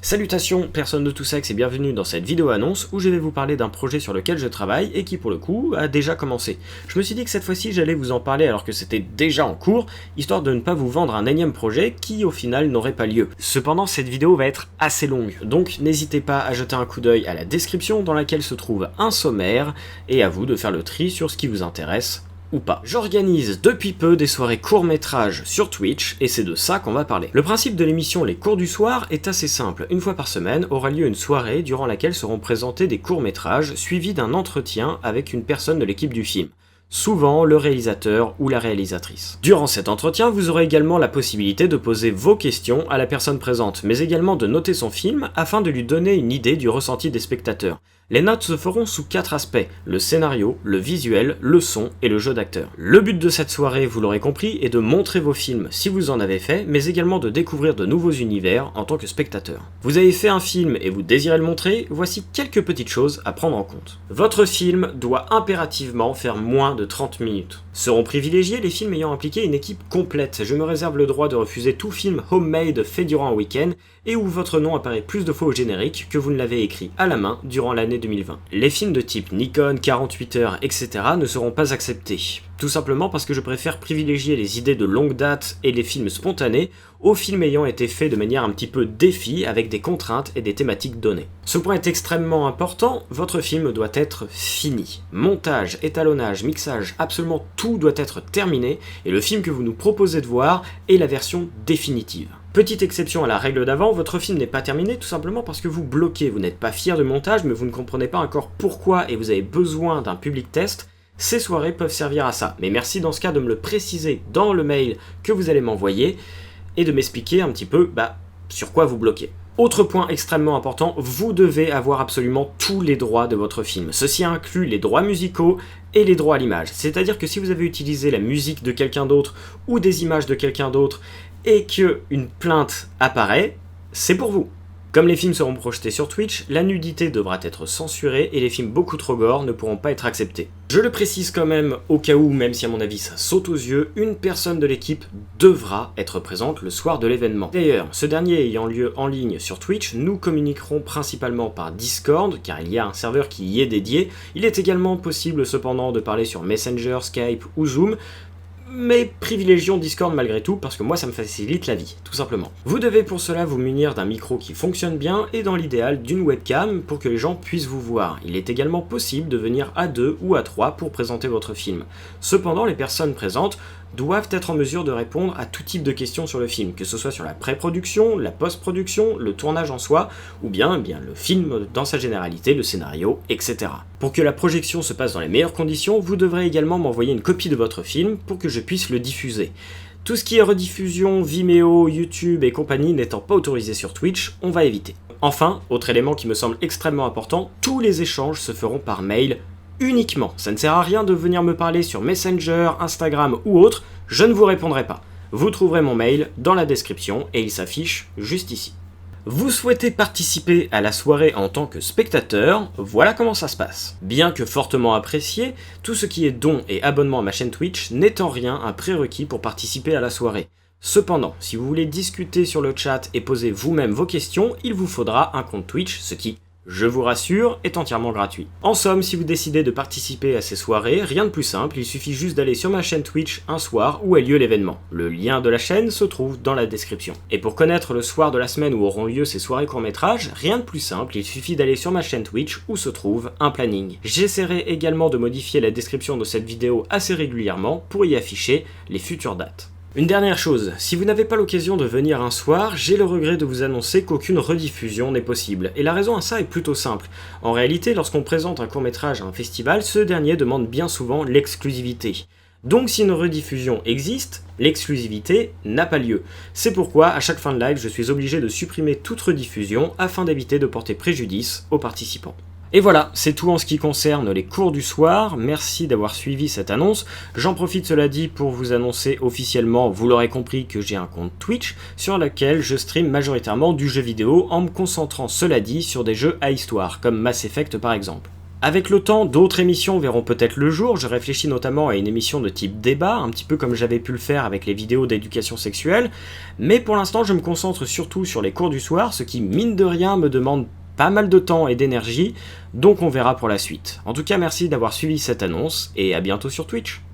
Salutations, personne de tout sexe et bienvenue dans cette vidéo annonce où je vais vous parler d'un projet sur lequel je travaille et qui pour le coup a déjà commencé. Je me suis dit que cette fois-ci j'allais vous en parler alors que c'était déjà en cours, histoire de ne pas vous vendre un énième projet qui au final n'aurait pas lieu. Cependant cette vidéo va être assez longue, donc n'hésitez pas à jeter un coup d'œil à la description dans laquelle se trouve un sommaire et à vous de faire le tri sur ce qui vous intéresse ou pas. J'organise depuis peu des soirées courts-métrages sur Twitch, et c'est de ça qu'on va parler. Le principe de l'émission Les Cours du Soir est assez simple. Une fois par semaine aura lieu une soirée durant laquelle seront présentés des courts-métrages, suivis d'un entretien avec une personne de l'équipe du film. Souvent le réalisateur ou la réalisatrice. Durant cet entretien, vous aurez également la possibilité de poser vos questions à la personne présente, mais également de noter son film afin de lui donner une idée du ressenti des spectateurs. Les notes se feront sous 4 aspects, le scénario, le visuel, le son et le jeu d'acteur. Le but de cette soirée, vous l'aurez compris, est de montrer vos films si vous en avez fait, mais également de découvrir de nouveaux univers en tant que spectateur. Vous avez fait un film et vous désirez le montrer, voici quelques petites choses à prendre en compte. Votre film doit impérativement faire moins de 30 minutes. Seront privilégiés les films ayant impliqué une équipe complète. Je me réserve le droit de refuser tout film homemade fait durant un week-end et où votre nom apparaît plus de fois au générique que vous ne l'avez écrit à la main durant l'année 2020. Les films de type Nikon, 48 heures, etc. ne seront pas acceptés. Tout simplement parce que je préfère privilégier les idées de longue date et les films spontanés aux films ayant été faits de manière un petit peu défi avec des contraintes et des thématiques données. Ce point est extrêmement important, votre film doit être fini. Montage, étalonnage, mixage, absolument tout doit être terminé et le film que vous nous proposez de voir est la version définitive. Petite exception à la règle d'avant, votre film n'est pas terminé tout simplement parce que vous bloquez, vous n'êtes pas fier du montage mais vous ne comprenez pas encore pourquoi et vous avez besoin d'un public test. Ces soirées peuvent servir à ça, mais merci dans ce cas de me le préciser dans le mail que vous allez m'envoyer et de m'expliquer un petit peu sur quoi vous bloquez. Autre point extrêmement important, vous devez avoir absolument tous les droits de votre film. Ceci inclut les droits musicaux et les droits à l'image. C'est-à-dire que si vous avez utilisé la musique de quelqu'un d'autre ou des images de quelqu'un d'autre et qu'une plainte apparaît, c'est pour vous. Comme les films seront projetés sur Twitch, la nudité devra être censurée et les films beaucoup trop gore ne pourront pas être acceptés. Je le précise quand même au cas où, même si à mon avis ça saute aux yeux, une personne de l'équipe devra être présente le soir de l'événement. D'ailleurs, ce dernier ayant lieu en ligne sur Twitch, nous communiquerons principalement par Discord, car il y a un serveur qui y est dédié. Il est également possible cependant de parler sur Messenger, Skype ou Zoom, mais privilégions Discord malgré tout parce que moi ça me facilite la vie, tout simplement. Vous devez pour cela vous munir d'un micro qui fonctionne bien et dans l'idéal d'une webcam pour que les gens puissent vous voir. Il est également possible de venir à 2 ou à 3 pour présenter votre film. Cependant, les personnes présentes doivent être en mesure de répondre à tout type de questions sur le film, que ce soit sur la pré-production, la post-production, le tournage en soi, ou bien le film dans sa généralité, le scénario, etc. Pour que la projection se passe dans les meilleures conditions, vous devrez également m'envoyer une copie de votre film pour que je puisse le diffuser. Tout ce qui est rediffusion, Vimeo, YouTube et compagnie n'étant pas autorisé sur Twitch, on va éviter. Enfin, autre élément qui me semble extrêmement important, tous les échanges se feront par mail uniquement. Ça ne sert à rien de venir me parler sur Messenger, Instagram ou autre, je ne vous répondrai pas. Vous trouverez mon mail dans la description et il s'affiche juste ici. Vous souhaitez participer à la soirée en tant que spectateur, voilà comment ça se passe. Bien que fortement apprécié, tout ce qui est don et abonnement à ma chaîne Twitch n'est en rien un prérequis pour participer à la soirée. Cependant, si vous voulez discuter sur le chat et poser vous-même vos questions, il vous faudra un compte Twitch, ce qui, je vous rassure, est entièrement gratuit. En somme, si vous décidez de participer à ces soirées, rien de plus simple, il suffit juste d'aller sur ma chaîne Twitch un soir où a lieu l'événement. Le lien de la chaîne se trouve dans la description. Et pour connaître le soir de la semaine où auront lieu ces soirées courts-métrages, rien de plus simple, il suffit d'aller sur ma chaîne Twitch où se trouve un planning. J'essaierai également de modifier la description de cette vidéo assez régulièrement pour y afficher les futures dates. Une dernière chose, si vous n'avez pas l'occasion de venir un soir, j'ai le regret de vous annoncer qu'aucune rediffusion n'est possible. Et la raison à ça est plutôt simple. En réalité, lorsqu'on présente un court-métrage à un festival, ce dernier demande bien souvent l'exclusivité. Donc si une rediffusion existe, l'exclusivité n'a pas lieu. C'est pourquoi, à chaque fin de live, je suis obligé de supprimer toute rediffusion afin d'éviter de porter préjudice aux participants. Et voilà, c'est tout en ce qui concerne les cours du soir, merci d'avoir suivi cette annonce. J'en profite cela dit pour vous annoncer officiellement, vous l'aurez compris, que j'ai un compte Twitch sur lequel je stream majoritairement du jeu vidéo en me concentrant cela dit sur des jeux à histoire, comme Mass Effect par exemple. Avec le temps, d'autres émissions verront peut-être le jour, je réfléchis notamment à une émission de type débat, un petit peu comme j'avais pu le faire avec les vidéos d'éducation sexuelle, mais pour l'instant je me concentre surtout sur les cours du soir, ce qui mine de rien me demande pas mal de temps et d'énergie, donc on verra pour la suite. En tout cas merci d'avoir suivi cette annonce, et à bientôt sur Twitch.